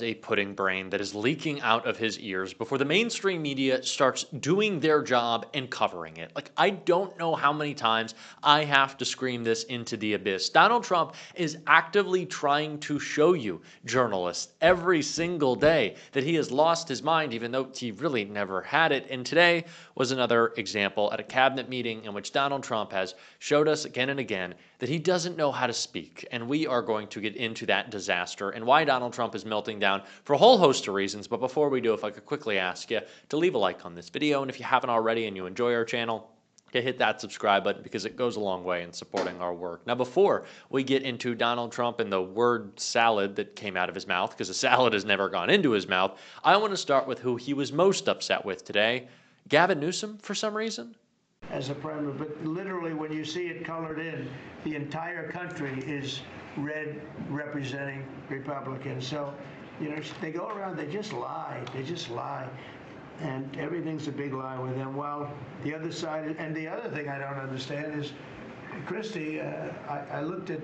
a pudding brain that is leaking out of his ears before the mainstream media starts doing their job and covering it. Like, I don't know how many times I have to scream this into the abyss. Donald Trump is actively trying to show you, journalists, every single day that he has lost his mind, even though he really never had it. And today was another example at a cabinet meeting in which Donald Trump has showed us again and again that he doesn't know how to speak. And we are going to get into that disaster and why Donald Trump is melting down for a whole host of reasons. But before we do, if I could quickly ask you to leave a like on this video. And if you haven't already and you enjoy our channel, to hit that subscribe button because it goes a long way in supporting our work. Now, before we get into Donald Trump and the word salad that came out of his mouth, because a salad has never gone into his mouth, I want to start with who he was most upset with today. Gavin Newsom, for some reason. As a primary, but literally when you see it colored in, the entire country is red representing Republicans. So, you know, they go around, they just lie. They just lie. And everything's a big lie with them. While the other side, and the other thing I don't understand is, Christie, I looked at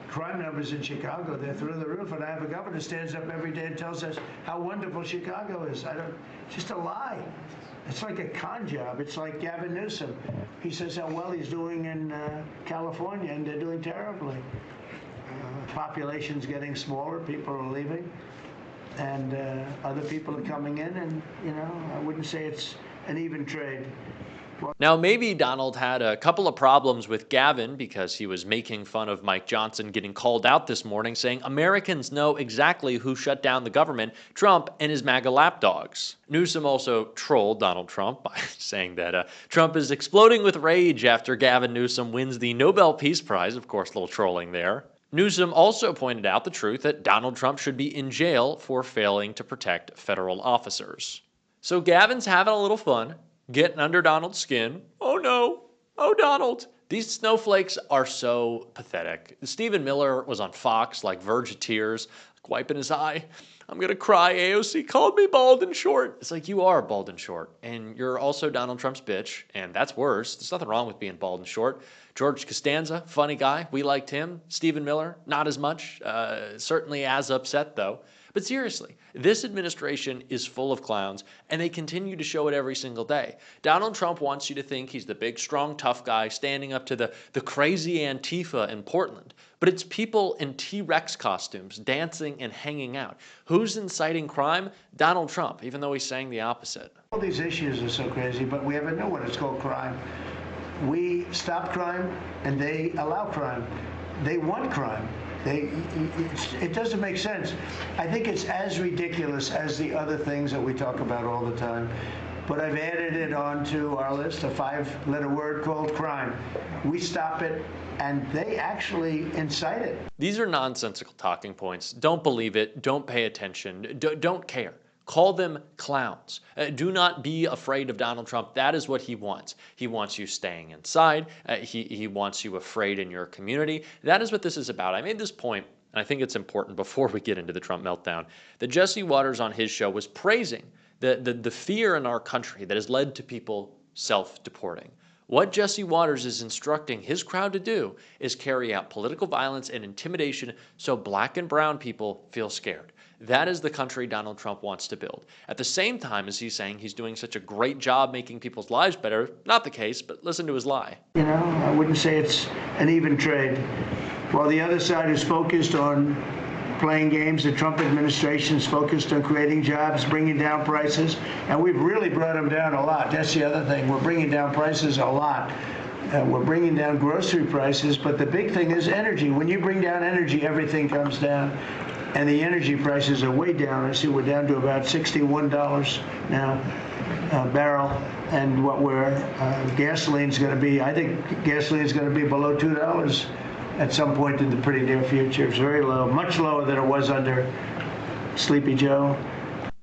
crime numbers in Chicago. They're through the roof. And I have a governor who stands up every day and tells us how wonderful Chicago is. It's just a lie. It's like a con job. It's like Gavin Newsom. He says how well he's doing in California, and they're doing terribly. Population's getting smaller. People are leaving. And other people are coming in, and, you know, I wouldn't say it's an even trade. Now, maybe Donald had a couple of problems with Gavin because he was making fun of Mike Johnson getting called out this morning, saying Americans know exactly who shut down the government, Trump and his MAGA lapdogs. Newsom also trolled Donald Trump by saying that Trump is exploding with rage after Gavin Newsom wins the Nobel Peace Prize. Of course, a little trolling there. Newsom also pointed out the truth that Donald Trump should be in jail for failing to protect federal officers. So Gavin's having a little fun, getting under Donald's skin. Oh no, oh Donald. These snowflakes are so pathetic. Stephen Miller was on Fox like verge of tears, wiping his eye. I'm going to cry. AOC called me bald and short. It's like, you are bald and short, and you're also Donald Trump's bitch, and that's worse. There's nothing wrong with being bald and short. George Costanza, funny guy. We liked him. Stephen Miller, not as much. Certainly as upset, though. But seriously, this administration is full of clowns, and they continue to show it every single day. Donald Trump wants you to think he's the big, strong, tough guy standing up to the crazy Antifa in Portland. But it's people in T-Rex costumes dancing and hanging out. Who's inciting crime? Donald Trump, even though he's saying the opposite. All these issues are so crazy, but we have a new one. It's called crime. We stop crime, and they allow crime. They want crime. It doesn't make sense. I think it's as ridiculous as the other things that we talk about all the time. But I've added it onto our list, a 5-letter word called crime. We stop it, and they actually incite it. These are nonsensical talking points. Don't believe it. Don't pay attention. Don't care. Call them clowns. Do not be afraid of Donald Trump. That is what he wants. He wants you staying inside. He wants you afraid in your community. That is what this is about. I made this point, and I think it's important before we get into the Trump meltdown, that Jesse Waters on his show was praising the fear in our country that has led to people self-deporting. What Jesse Waters is instructing his crowd to do is carry out political violence and intimidation so black and brown people feel scared. That is the country Donald Trump wants to build. At the same time as he's saying he's doing such a great job making people's lives better, not the case, but listen to his lie. You know, I wouldn't say it's an even trade. While the other side is focused on playing games, the Trump administration is focused on creating jobs, bringing down prices, and we've really brought them down a lot. That's the other thing. We're bringing down prices a lot. We're bringing down grocery prices, but the big thing is energy. When you bring down energy, everything comes down. And the energy prices are way down. I see we're down to about $61 now a barrel. And what gasoline's going to be, I think gasoline's going to be below $2 at some point in the pretty near future. It's very low, much lower than it was under Sleepy Joe.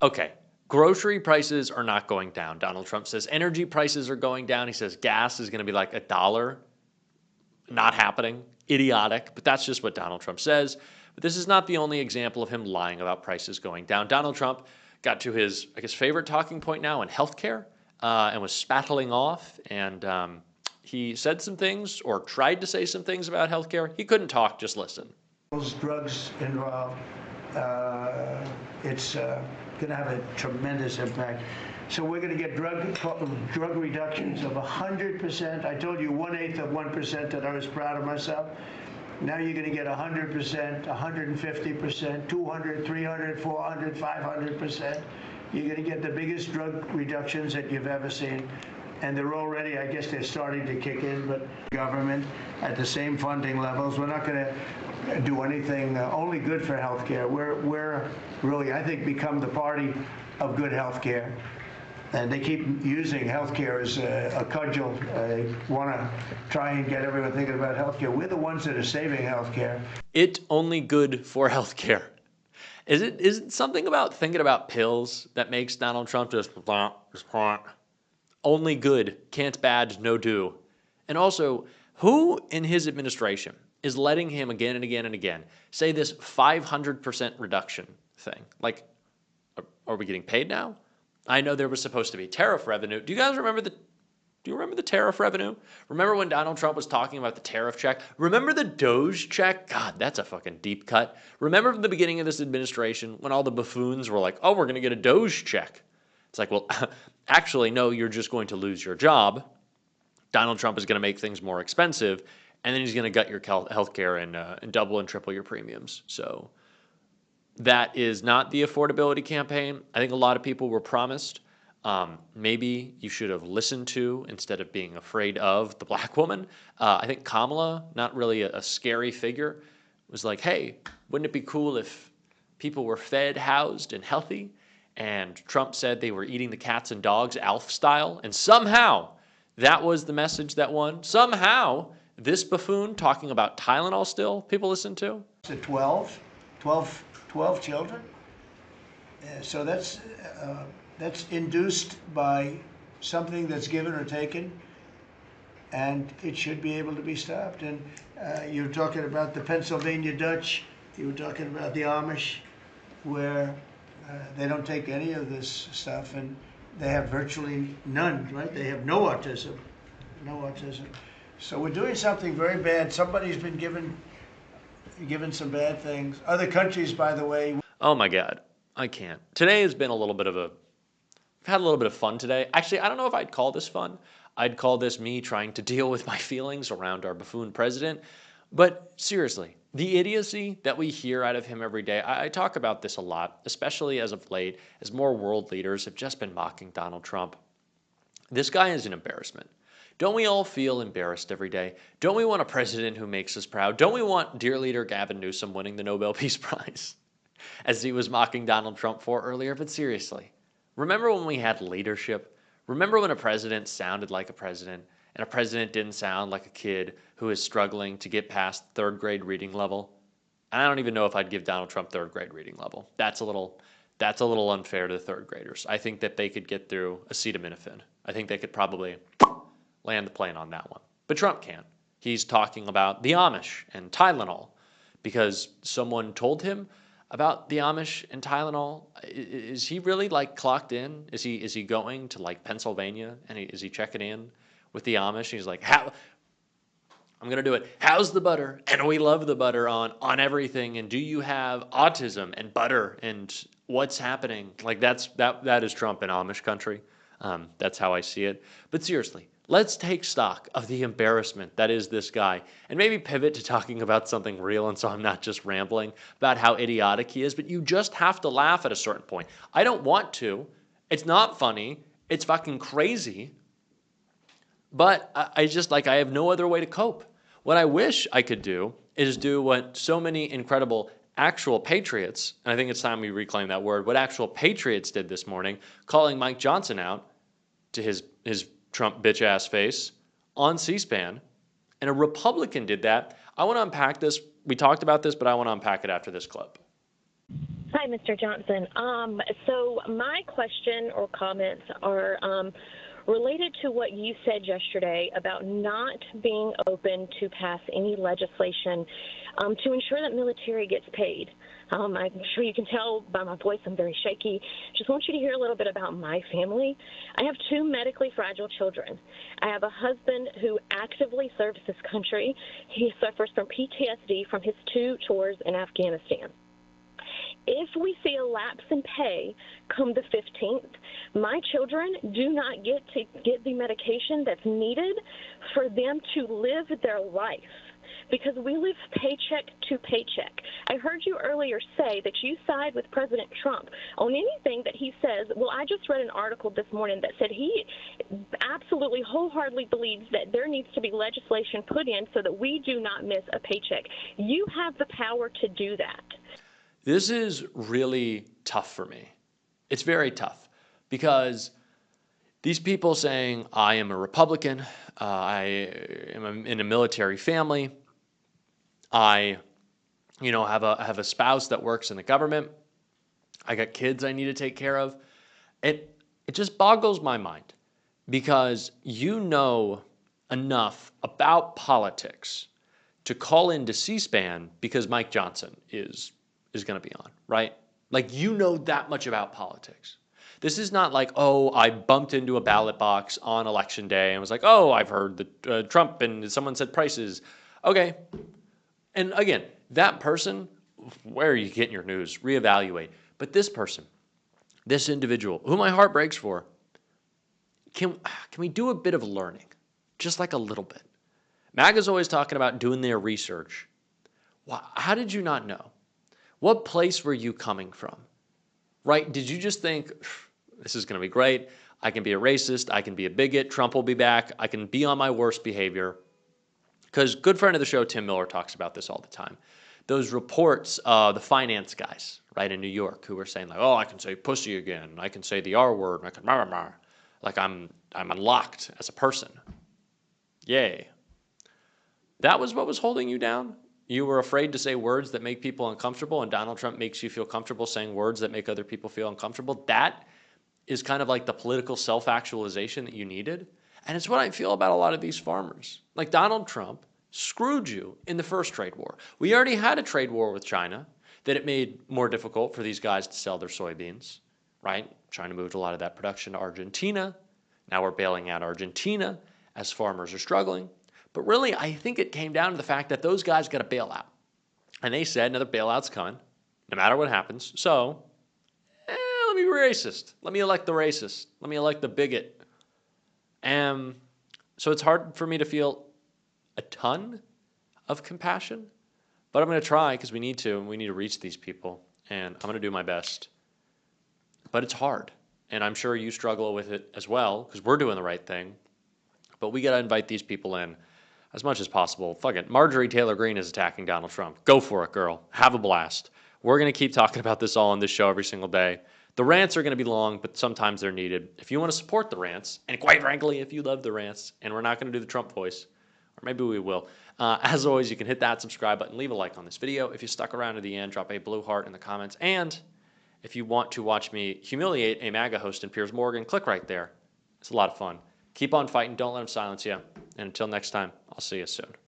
Okay. Grocery prices are not going down. Donald Trump says energy prices are going down. He says gas is going to be like $1. Not happening. Idiotic. But that's just what Donald Trump says. But this is not the only example of him lying about prices going down. Donald Trump got to his, I guess, favorite talking point now in healthcare and was spattling off. And he said some things or tried to say some things about healthcare. He couldn't talk, just listen. Drugs involved. it's going to have a tremendous impact. So we're going to get drug reductions of 100%. I told you 1/8 of 1% that I was proud of myself. Now you're going to get 100%, 150%, 200, 300, 400, 500%. You're going to get the biggest drug reductions that you've ever seen. And they're already, I guess they're starting to kick in, but government at the same funding levels. We're not going to do anything only good for healthcare. We're really, I think, become the party of good healthcare. And they keep using healthcare as a cudgel. They want to try and get everyone thinking about healthcare. We're the ones that are saving healthcare. It only good for healthcare. Is it something about thinking about pills that makes Donald Trump just only good, can't bad, no do? And also, who in his administration is letting him again and again and again say this 500% reduction thing? Like, are we getting paid now? I know there was supposed to be tariff revenue. Do you guys remember the tariff revenue? Remember when Donald Trump was talking about the tariff check? Remember the Doge check? God, that's a fucking deep cut. Remember from the beginning of this administration when all the buffoons were like, oh, we're going to get a Doge check. It's like, well, actually, no, you're just going to lose your job. Donald Trump is going to make things more expensive, and then he's going to gut your health care and double and triple your premiums. So that is not the affordability campaign I think a lot of people were promised. Maybe you should have listened to instead of being afraid of the black woman. I think Kamala, not really a scary figure, was like, hey, wouldn't it be cool if people were fed, housed, and healthy? And Trump said they were eating the cats and dogs Alf style. And somehow that was the message that won. Somehow this buffoon talking about Tylenol still, people listen to. To 12 children. So that's induced by something that's given or taken, and it should be able to be stopped. And you're talking about the Pennsylvania Dutch, you were talking about the Amish, where they don't take any of this stuff, and they have virtually none, right? They have no autism. So we're doing something very bad. Somebody's been given some bad things. Other countries, by the way. Oh my God, I can't. Today has been I've had a little bit of fun today. Actually, I don't know if I'd call this fun. I'd call this me trying to deal with my feelings around our buffoon president. But seriously, the idiocy that we hear out of him every day, I talk about this a lot, especially as of late, as more world leaders have just been mocking Donald Trump. This guy is an embarrassment. Don't we all feel embarrassed every day? Don't we want a president who makes us proud? Don't we want dear leader Gavin Newsom winning the Nobel Peace Prize, as he was mocking Donald Trump for earlier? But seriously, remember when we had leadership? Remember when a president sounded like a president, and a president didn't sound like a kid who is struggling to get past third grade reading level? And I don't even know if I'd give Donald Trump third grade reading level. That's a little unfair to the third graders. I think that they could get through acetaminophen. I think they could probably land the plane on that one. But Trump can't. He's talking about the Amish and Tylenol because someone told him about the Amish and Tylenol. Is he really like clocked in? Is he going to like Pennsylvania and is he checking in with the Amish? He's like, how? I'm gonna do it. How's the butter? And we love the butter on everything. And do you have autism and butter and what's happening? Like that is Trump in Amish country. That's how I see it. But seriously, let's take stock of the embarrassment that is this guy and maybe pivot to talking about something real. And so I'm not just rambling about how idiotic he is, but you just have to laugh at a certain point. I don't want to. It's not funny. It's fucking crazy. But I have no other way to cope. What I wish I could do is do what so many incredible actual patriots, and I think it's time we reclaim that word, what actual patriots did this morning, calling Mike Johnson out to his Trump bitch ass face on C-SPAN. And a Republican did that. I want to unpack this. We talked about this, but I want to unpack it after this clip. Hi, Mr. Johnson. So my question or comments are related to what you said yesterday about not being open to pass any legislation to ensure that military gets paid. I'm sure you can tell by my voice I'm very shaky. Just want you to hear a little bit about my family. I have two medically fragile children. I have a husband who actively serves this country. He suffers from PTSD from his 2 tours in Afghanistan. if we see a lapse in pay come the 15th, my children do not get to get the medication that's needed for them to live their life, because we live paycheck to paycheck. I heard you earlier say that you side with President Trump on anything that he says. Well, I just read an article this morning that said he absolutely wholeheartedly believes that there needs to be legislation put in so that we do not miss a paycheck. You have the power to do that. This is really tough for me. It's very tough because these people saying, I am a Republican, I am in a military family, I, have a spouse that works in the government, I got kids I need to take care of. It just boggles my mind because you know enough about politics to call into C-SPAN because Mike Johnson is going to be on, right? Like, you know that much about politics. This is not like, oh, I bumped into a ballot box on election day and was like, oh, I've heard that Trump and someone said prices. Okay. And again, that person, where are you getting your news? Reevaluate. But this person, this individual, who my heart breaks for, can we do a bit of learning? Just like a little bit. MAGA's always talking about doing their research. How did you not know? What place were you coming from? Right? Did you just think, this is going to be great. I can be a racist. I can be a bigot. Trump will be back. I can be on my worst behavior. Because good friend of the show, Tim Miller, talks about this all the time. Those reports, the finance guys, right, in New York, who were saying, like, oh, I can say pussy again. I can say the R word. I can rah, rah, rah. Like I'm unlocked as a person. Yay. That was what was holding you down? You were afraid to say words that make people uncomfortable, and Donald Trump makes you feel comfortable saying words that make other people feel uncomfortable. That is kind of like the political self-actualization that you needed. And it's what I feel about a lot of these farmers. Like, Donald Trump screwed you in the first trade war. We already had a trade war with China that it made more difficult for these guys to sell their soybeans, right? China moved a lot of that production to Argentina. Now we're bailing out Argentina as farmers are struggling. But really, I think it came down to the fact that those guys got a bailout. And they said another bailout's coming, no matter what happens. So, let me be racist. Let me elect the racist. Let me elect the bigot. So it's hard for me to feel a ton of compassion. But I'm going to try because we need to. And we need to reach these people. And I'm going to do my best. But it's hard. And I'm sure you struggle with it as well because we're doing the right thing. But we got to invite these people in as much as possible. Fuck it. Marjorie Taylor Greene is attacking Donald Trump. Go for it, girl. Have a blast. We're going to keep talking about this all on this show every single day. The rants are going to be long, but sometimes they're needed. If you want to support the rants, and quite frankly, if you love the rants, and we're not going to do the Trump voice, or maybe we will, as always, you can hit that subscribe button, leave a like on this video. If you stuck around to the end, drop a blue heart in the comments. And if you want to watch me humiliate a MAGA host in Piers Morgan, click right there. It's a lot of fun. Keep on fighting. Don't let them silence you. And until next time, I'll see you soon.